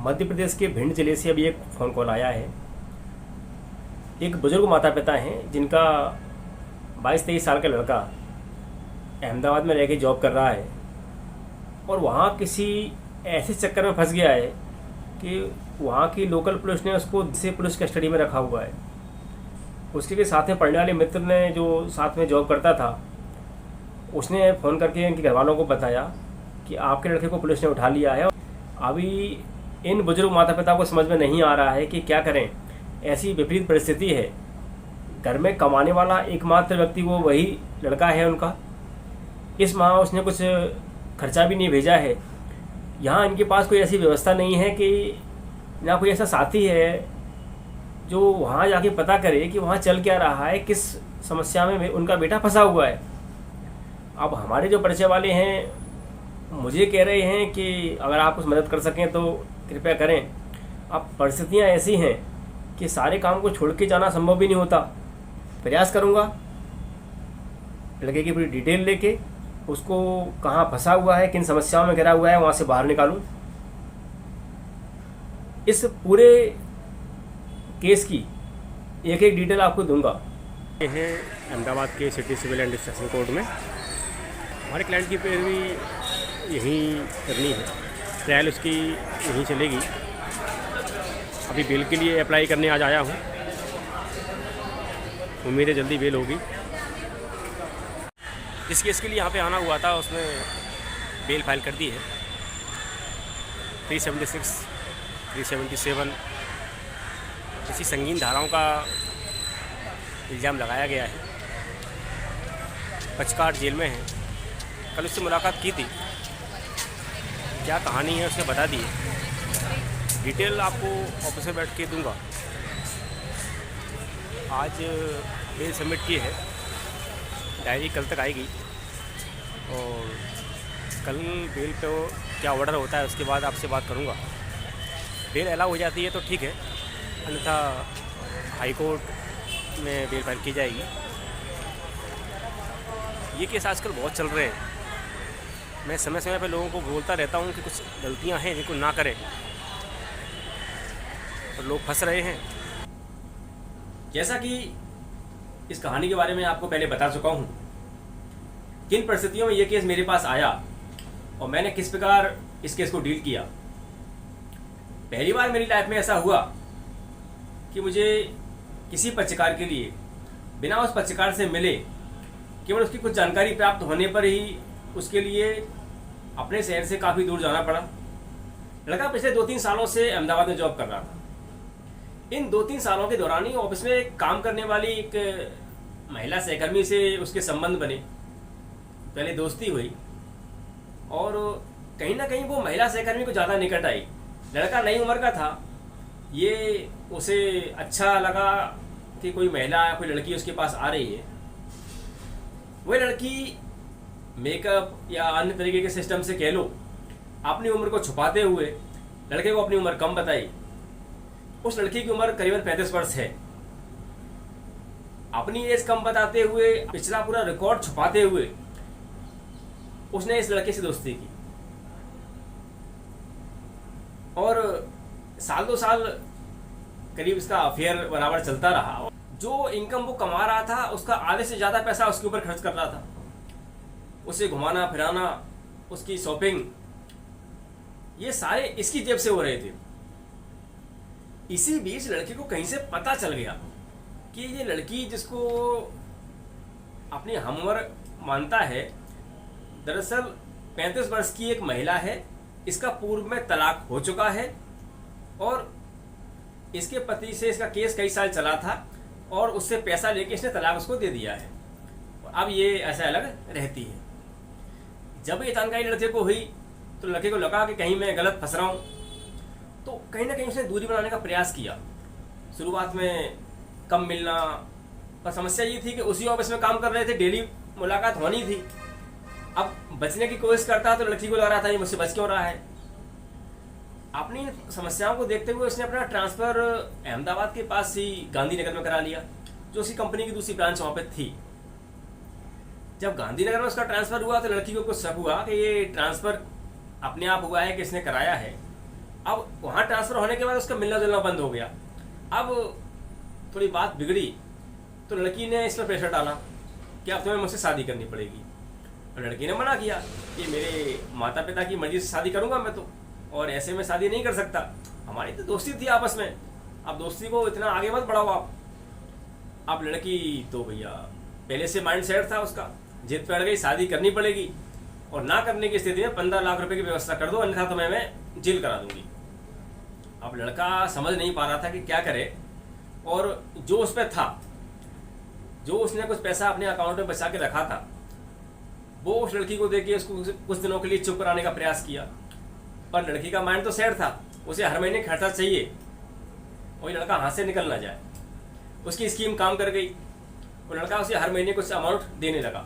मध्य प्रदेश के भिंड जिले से अभी एक फ़ोन कॉल आया है। एक बुजुर्ग माता पिता हैं जिनका 22-23 साल का लड़का अहमदाबाद में रह के जॉब कर रहा है और वहाँ किसी ऐसे चक्कर में फंस गया है कि वहाँ की लोकल पुलिस ने उसको से पुलिस कस्टडी में रखा हुआ है। उसके के साथ में पढ़ने वाले मित्र ने जो साथ में जॉब करता था, उसने फ़ोन करके उनके घर वालों को बताया कि आपके लड़के को पुलिस ने उठा लिया है। अभी इन बुजुर्ग माता पिता को समझ में नहीं आ रहा है कि क्या करें। ऐसी विपरीत परिस्थिति है, घर में कमाने वाला एकमात्र व्यक्ति वो वही लड़का है उनका। इस माह उसने कुछ खर्चा भी नहीं भेजा है। यहाँ इनके पास कोई ऐसी व्यवस्था नहीं है कि ना कोई ऐसा साथी है जो वहाँ जाके पता करे कि वहाँ चल क्या रहा है, किस समस्या में उनका बेटा फंसा हुआ है। अब हमारे जो परिचय वाले हैं मुझे कह रहे हैं कि अगर आप कुछ मदद कर सकें तो कृपया करें। अब परिस्थितियाँ ऐसी हैं कि सारे काम को छोड़ के जाना संभव भी नहीं होता। प्रयास करूँगा लड़के की पूरी डिटेल लेके उसको कहाँ फंसा हुआ है, किन समस्याओं में घिरा हुआ है, वहाँ से बाहर निकालूं। इस पूरे केस की एक एक डिटेल आपको दूंगा। ये है अहमदाबाद के city civil and destruction court में। हमारे क्लाइंट की पैरवी यहीं करनी है, ट्रायल उसकी यहीं चलेगी। अभी बेल के लिए अप्लाई करने आज आया हूँ, उम्मीद है जल्दी बेल होगी। इस केस के लिए यहाँ पे आना हुआ था, उसने बेल फाइल कर दी है। 376, 377 किसी संगीन धाराओं का इल्ज़ाम लगाया गया है। पचकाट जेल में है। कल उससे मुलाकात की थी, क्या कहानी है उसने बता दी है। डिटेल आपको ऑफिस में बैठ के दूंगा। आज बेल सबमिट की है, डायरी कल तक आएगी और कल बेल पे क्या ऑर्डर होता है उसके बाद आपसे बात करूंगा। बेल अलाउ हो जाती है तो ठीक है, अन्यथा हाई कोर्ट में बेल फाइल की जाएगी। ये केस आजकल बहुत चल रहे हैं। मैं समय समय पे लोगों को बोलता रहता हूँ कि कुछ गलतियाँ हैं जिनको ना करें, और लोग फंस रहे हैं। जैसा कि इस कहानी के बारे में आपको पहले बता चुका हूँ, किन परिस्थितियों में ये केस मेरे पास आया और मैंने किस प्रकार इस केस को डील किया। पहली बार मेरी लाइफ में ऐसा हुआ कि मुझे किसी पक्षकार के लिए बिना उस पक्षकार से मिले, केवल उसकी कुछ जानकारी प्राप्त होने पर ही उसके लिए अपने शहर से काफ़ी दूर जाना पड़ा। लड़का पिछले 2-3 सालों से अहमदाबाद में जॉब कर रहा था। इन 2-3 सालों के दौरान ही ऑफिस में काम करने वाली एक महिला सहकर्मी से उसके संबंध बने। पहले दोस्ती हुई और कहीं ना कहीं वो महिला सहकर्मी को ज़्यादा निकट आई। लड़का नई उम्र का था, ये उसे अच्छा लगा कि कोई महिला, कोई लड़की उसके पास आ रही है। वह लड़की मेकअप या अन्य तरीके के सिस्टम से कह लो अपनी उम्र को छुपाते हुए लड़के को अपनी उम्र कम बताई। उस लड़की की उम्र करीबन 35 वर्ष है। अपनी एज कम बताते हुए, पिछला पूरा रिकॉर्ड छुपाते हुए उसने इस लड़के से दोस्ती की और साल 2 साल करीब इसका अफेयर बराबर चलता रहा। जो इनकम वो कमा रहा था उसका आधे से ज़्यादा पैसा उसके ऊपर खर्च कर रहा था। उसे घुमाना फिराना, उसकी शॉपिंग, ये सारे इसकी जेब से हो रहे थे। इसी बीच लड़के को कहीं से पता चल गया कि ये लड़की जिसको अपनी हमउम्र मानता है, दरअसल 35 वर्ष की एक महिला है। इसका पूर्व में तलाक हो चुका है और इसके पति से इसका केस कई साल चला था और उससे पैसा लेके इसने तलाक उसको दे दिया है। अब ये ऐसा अलग रहती है। जब ये जानकारी लड़के को हुई तो लड़के को लगा कि कहीं मैं गलत फंस रहा हूँ, तो कहीं ना कहीं उसने दूरी बनाने का प्रयास किया। शुरुआत में कम मिलना, पर समस्या ये थी कि उसी ऑफिस में काम कर रहे थे, डेली मुलाकात होनी थी। अब बचने की कोशिश करता तो लड़की को लग रहा था ये मुझसे बच क्यों रहा है। अपनी समस्याओं को देखते हुए उसने अपना ट्रांसफ़र अहमदाबाद के पास ही गांधीनगर में करा लिया, जो उसकी कंपनी की दूसरी ब्रांच वहाँ पे थी। जब गांधीनगर में उसका ट्रांसफ़र हुआ तो लड़की को कुछ शक हुआ कि ये ट्रांसफ़र अपने आप हुआ है कि इसने कराया है। अब वहाँ ट्रांसफ़र होने के बाद उसका मिलना जुलना बंद हो गया। अब थोड़ी बात बिगड़ी तो लड़की ने इस पर प्रेशर डाला कि अब तुम्हें मुझसे शादी करनी पड़ेगी। और लड़की ने मना किया कि मेरे माता पिता की मर्जी से शादी करूँगा मैं तो, और ऐसे में शादी नहीं कर सकता, हमारी तो दोस्ती थी आपस में, अब दोस्ती को इतना आगे मत बढ़ाओ आप। अब लड़की तो भैया पहले से माइंड सेट था उसका, जिद पे अड़ गई, शादी करनी पड़ेगी, और ना करने की स्थिति में 15 लाख रुपए की व्यवस्था कर दो, अन्यथा तो मैं जेल करा दूंगी। अब लड़का समझ नहीं पा रहा था कि क्या करे, और जो उस पर था, जो उसने कुछ पैसा अपने अकाउंट में बचा के रखा था, वो उस लड़की को देके उसको कुछ दिनों के लिए चुप कराने का प्रयास किया। पर लड़की का माइंड तो सेट था, उसे हर महीने खर्चा चाहिए, वही लड़का हाथ से निकल ना जाए। उसकी स्कीम काम कर गई, और लड़का उसे हर महीने कुछ अमाउंट देने लगा।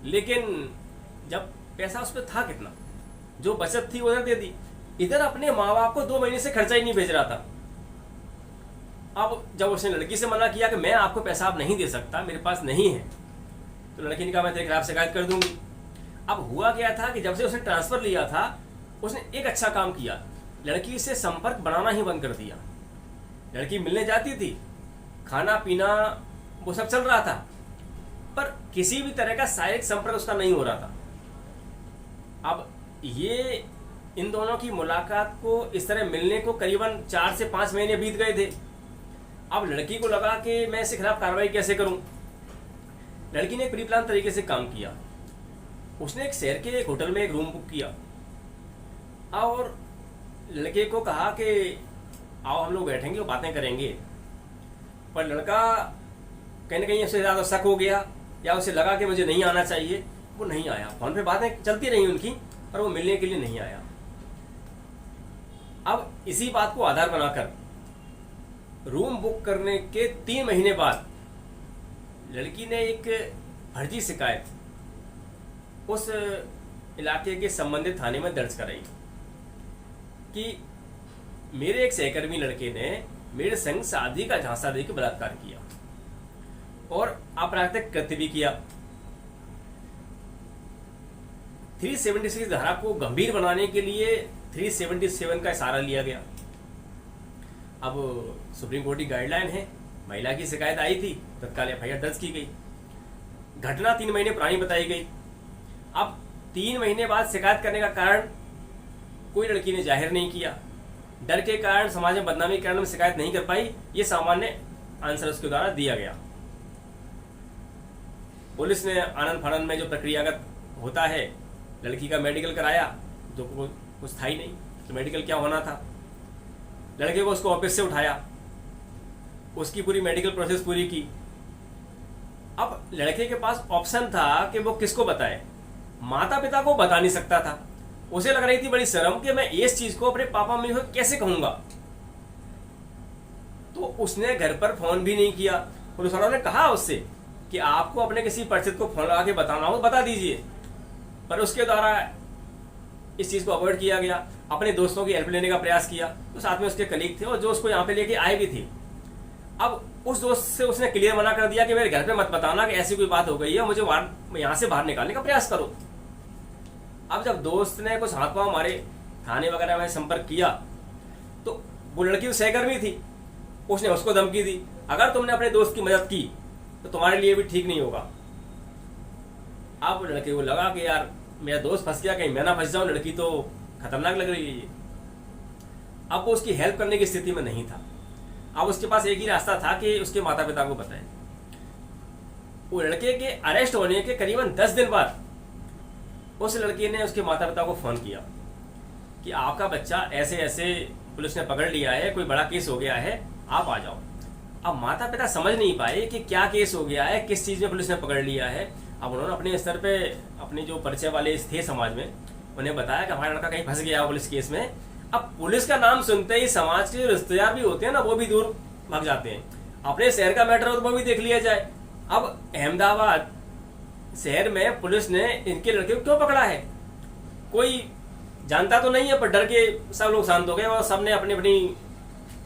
लेकिन जब पैसा उस पर था कितना, जो बचत थी उधर दे दी, इधर अपने माँ बाप को 2 महीने से खर्चा ही नहीं भेज रहा था। अब जब उसने लड़की से मना किया कि मैं आपको पैसा आप नहीं दे सकता, मेरे पास नहीं है, तो लड़की ने कहा मैं तेरे खिलाफ शिकायत कर दूंगी। अब हुआ क्या था कि जब से उसने ट्रांसफर लिया था, उसने एक अच्छा काम किया, लड़की से संपर्क बनाना ही बंद कर दिया। लड़की मिलने जाती थी, खाना पीना वो सब चल रहा था, पर किसी भी तरह का शारीरिक संपर्क उसका नहीं हो रहा था। अब ये इन दोनों की मुलाकात को, इस तरह मिलने को करीबन 4 से 5 महीने बीत गए थे। अब लड़की को लगा कि मैं इसके खिलाफ कार्रवाई कैसे करूं। लड़की ने प्री प्लान तरीके से काम किया। उसने एक शहर के एक होटल में एक रूम बुक किया और लड़के को कहा कि आओ हम लोग बैठेंगे और बातें करेंगे। पर लड़का कहीं ना कहीं उससे ज़्यादा शक हो गया, या उसे लगा कि मुझे नहीं आना चाहिए, वो नहीं आया। फोन पे बातें चलती रही उनकी, पर वो मिलने के लिए नहीं आया। अब इसी बात को आधार बनाकर रूम बुक करने के 3 महीने बाद लड़की ने एक फर्जी शिकायत उस इलाके के संबंधित थाने में दर्ज कराई कि मेरे एक सहकर्मी लड़के ने मेरे संग शादी का झांसा देकर बलात्कार किया और आपराधिक कृत्य भी किया। 376 धारा को गंभीर बनाने के लिए 377 का सहारा लिया गया। अब सुप्रीम कोर्ट की गाइडलाइन है, महिला की शिकायत आई थी, तत्काल एफआईआर दर्ज की गई। घटना 3 महीने पुरानी बताई गई। अब 3 महीने बाद शिकायत करने का कारण कोई लड़की ने जाहिर नहीं किया। डर के कारण, समाज में बदनामी के कारण में शिकायत नहीं कर पाई। ये सामान्य आंसर उसके द्वारा दिया गया। पुलिस ने आनंद फानंद में जो प्रक्रियागत होता है, लड़की का मेडिकल कराया, जो कुछ था ही नहीं, तो मेडिकल क्या होना था। लड़के को उसको ऑफिस से उठाया, उसकी पूरी मेडिकल प्रोसेस पूरी की। अब लड़के के पास ऑप्शन था कि वो किसको बताए। माता पिता को बता नहीं सकता था। उसे लग रही थी बड़ी शर्म कि मैं इस चीज को अपने पापा मम्मी को कैसे कहूंगा। तो उसने घर पर फोन भी नहीं किया। पुलिस वालों ने कहा उससे कि आपको अपने किसी परिचित को फोन लगा के बताना हो बता दीजिए, पर उसके द्वारा इस चीज को अवॉइड किया गया। अपने दोस्तों की हेल्प लेने का प्रयास किया, तो साथ में उसके कलीग थे और जो उसको यहाँ पे लेके आए भी थे। अब उस दोस्त से उसने क्लियर मना कर दिया कि मेरे घर पे मत बताना कि ऐसी कोई बात हो गई है, मुझे यहाँ से बाहर निकालने का प्रयास करो। अब जब दोस्त ने कुछ हाथ पांव मारे, थाने वगैरह में संपर्क किया, तो वो लड़की सहकर्मी थी, उसने उसको धमकी दी, अगर तुमने अपने दोस्त की मदद की तो तुम्हारे लिए भी ठीक नहीं होगा। अब लड़के को लगा कि यार मेरा दोस्त फंस गया, कहीं मैं ना फंस जाऊं, लड़की तो खतरनाक लग रही है ये। अब वो उसकी हेल्प करने की स्थिति में नहीं था। अब उसके पास एक ही रास्ता था कि उसके माता पिता को बताए। वो लड़के के अरेस्ट होने के करीबन 10 दिन बाद उस लड़के ने उसके माता पिता को फोन किया कि आपका बच्चा ऐसे ऐसे पुलिस ने पकड़ लिया है, कोई बड़ा केस हो गया है, आप आ जाओ। अब माता पिता समझ नहीं पाए कि क्या केस हो गया है, किस चीज में पुलिस ने पकड़ लिया है। अब उन्होंने अपने स्तर पे अपने जो परिचय वाले थे समाज में, उन्हें बताया कि हमारा लड़का कहीं फंस गया पुलिस केस में। अब पुलिस का नाम सुनते ही समाज के रिश्तेदार भी होते हैं ना, वो भी दूर भाग जाते हैं। अपने शहर का मैटर हो तो वो भी देख लिया जाए। अब अहमदाबाद शहर में पुलिस ने इनके लड़के को क्यों पकड़ा है, कोई जानता तो नहीं है, पर डर के सब लोग शांत हो गए और सबने अपनी अपनी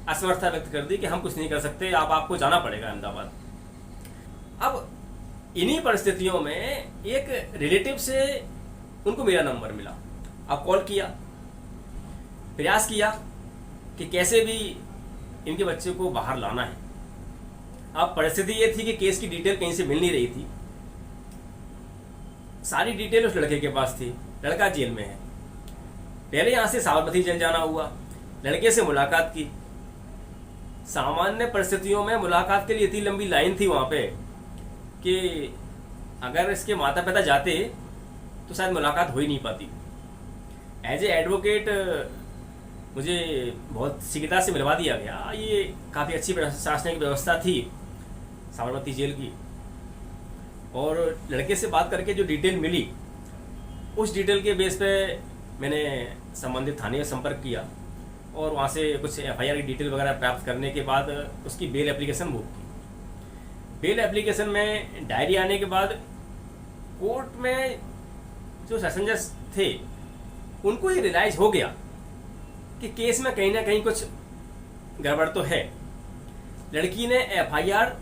असमर्थता व्यक्त कर दी कि हम कुछ नहीं कर सकते, आपको जाना पड़ेगा अहमदाबाद। अब इन्हीं परिस्थितियों में एक रिलेटिव से उनको मेरा नंबर मिला। अब कॉल किया, प्रयास किया कि कैसे भी इनके बच्चे को बाहर लाना है। अब परिस्थिति ये थी कि केस की डिटेल कहीं से मिल नहीं रही थी। सारी डिटेल उस लड़के के पास थी, लड़का जेल में है। पहले यहाँ से साबरमती जेल जाना हुआ, लड़के से मुलाकात की। सामान्य परिस्थितियों में मुलाकात के लिए इतनी लंबी लाइन थी वहाँ पे कि अगर इसके माता पिता जाते तो शायद मुलाकात हो ही नहीं पाती। एज ए एडवोकेट मुझे बहुत शीघ्रता से मिलवा दिया गया। ये काफ़ी अच्छी प्रशासनिक व्यवस्था थी साबरमती जेल की। और लड़के से बात करके जो डिटेल मिली, उस डिटेल के बेस पे मैंने संबंधित थाने में संपर्क किया और वहाँ से कुछ एफआईआर की डिटेल वगैरह प्राप्त करने के बाद उसकी बेल एप्लीकेशन बुक की। बेल एप्लीकेशन में डायरी आने के बाद कोर्ट में जो सेशन जज थे उनको ये रियलाइज हो गया कि केस में कहीं ना कहीं कुछ गड़बड़ तो है। लड़की ने एफआईआर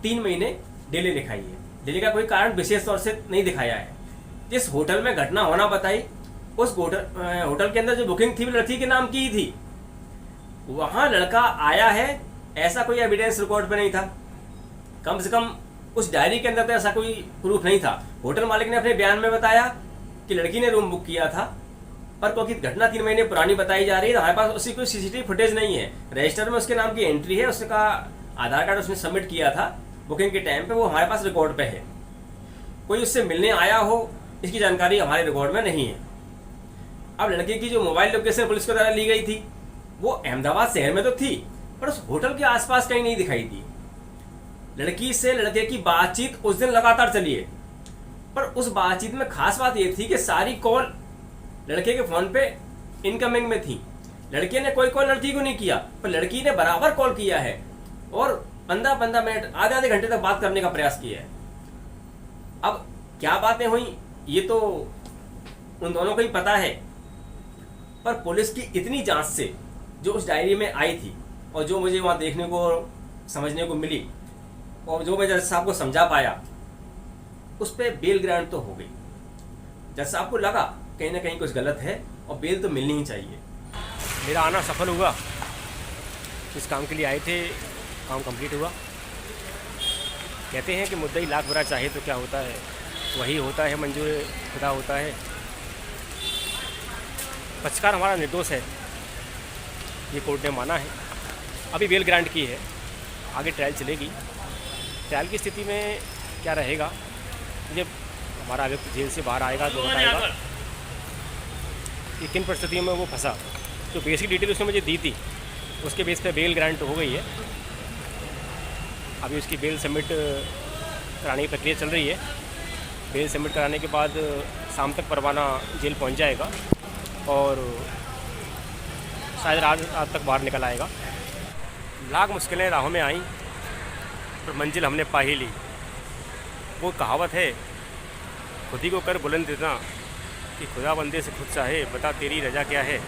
3 महीने डिले लिखाई है। डिले का कोई कारण विशेष तौर से नहीं दिखाया है। जिस होटल में घटना होना बताई, उस होटल के अंदर जो बुकिंग थी वो लड़की के नाम की ही थी। वहां लड़का आया है ऐसा कोई एविडेंस रिकॉर्ड पे नहीं था। कम से कम उस डायरी के अंदर तो ऐसा कोई प्रूफ नहीं था। होटल मालिक ने अपने बयान में बताया कि लड़की ने रूम बुक किया था, पर क्योंकि घटना 3 महीने पुरानी बताई जा रही है, हमारे पास उसकी कोई सीसीटीवी फुटेज नहीं है। रजिस्टर में उसके नाम की एंट्री है, उसका आधार कार्ड उसने सबमिट किया था बुकिंग के टाइम पे, वो हमारे पास रिकॉर्ड पे है। कोई उससे मिलने आया हो इसकी जानकारी हमारे रिकॉर्ड में नहीं है। अब लड़के की जो मोबाइल लोकेशन पुलिस के द्वारा ली गई थी वो अहमदाबाद शहर में तो थी, पर उस होटल के आसपास कहीं नहीं दिखाई दी। लड़की से लड़के की बातचीत उस दिन लगातार चली है, पर उस बातचीत में खास बात यह थी कि सारी कॉल लड़के के फोन पे इनकमिंग में थी। लड़के ने कोई कॉल लड़की को नहीं किया, पर लड़की ने बराबर कॉल किया है और 15-15 मिनट, आधे घंटे तक बात करने का प्रयास किया है। अब क्या बातें हुई ये तो उन दोनों को ही पता है, पर पुलिस की इतनी जांच से जो उस डायरी में आई थी और जो मुझे वहाँ देखने को समझने को मिली और जो मैं जज साहब को समझा पाया, उस पर बेल ग्रांट तो हो गई। जज साहब को लगा कहीं ना कहीं कुछ गलत है और बेल तो मिलनी ही चाहिए। मेरा आना सफल हुआ। इस काम के लिए आए थे, काम कंप्लीट हुआ। कहते हैं कि मुद्दई लाख बुरा चाहे तो क्या होता है, वही होता है, मंजूर खुदा होता है। पक्षकार हमारा निर्दोष है, ये कोर्ट ने माना है। अभी बेल ग्रांट की है, आगे ट्रायल चलेगी। ट्रायल की स्थिति में क्या रहेगा, जब हमारा अभी जेल से बाहर आएगा तो बताएगा कि किन परिस्थितियों में वो फंसा। जो बेसिक डिटेल उसने मुझे दी थी उसके बेस पे बेल ग्रांट हो गई है। अभी उसकी बेल सबमिट कराने की प्रक्रिया चल रही है। बेल सबमिट कराने के बाद शाम तक परवाना जेल पहुंच जाएगा और शायद रात तक बाहर निकल आएगा। लाख मुश्किलें राहों में आईं पर मंजिल हमने पा ही ली। वो कहावत है, खुद ही को कर बुलंद इतना कि खुदा बंदे से खुद चाहे, बता तेरी रजा क्या है।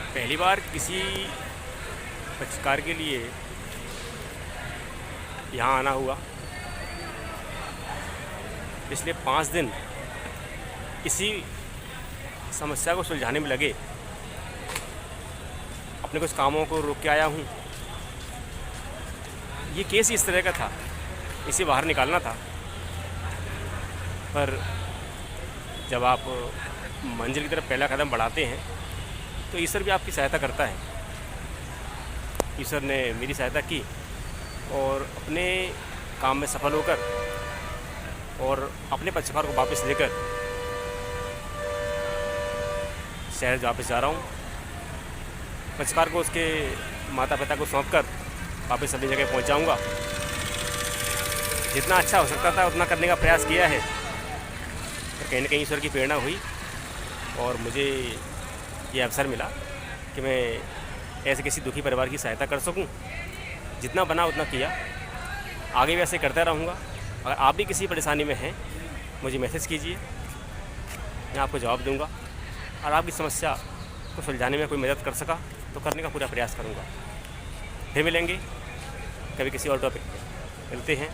पहली बार किसी पक्षकार के लिए यहाँ आना हुआ। पिछले 5 दिन इसी समस्या को सुलझाने में लगे। अपने कुछ कामों को रोक के आया हूँ। ये केस इस तरह का था, इसे बाहर निकालना था, पर जब आप मंजिल की तरफ पहला कदम बढ़ाते हैं तो ईश्वर भी आपकी सहायता करता है। ईश्वर ने मेरी सहायता की और अपने काम में सफल होकर और अपने पक्षकार को वापस लेकर शहर वापस जा रहा हूँ। पक्षकार को उसके माता पिता को सौंपकर वापस अपनी जगह पहुँचाऊँगा। जितना अच्छा हो सकता था उतना करने का प्रयास किया है, पर कहीं न कहीं ईश्वर की प्रेरणा हुई और मुझे ये अवसर मिला कि मैं ऐसे किसी दुखी परिवार की सहायता कर सकूं। जितना बना उतना किया, आगे भी ऐसे करता रहूँगा। अगर आप भी किसी परेशानी में हैं मुझे मैसेज कीजिए, मैं आपको जवाब दूंगा और आपकी समस्या को सुलझाने में कोई मदद कर सका तो करने का पूरा प्रयास करूँगा। फिर मिलेंगे कभी किसी और टॉपिक पे। मिलते हैं।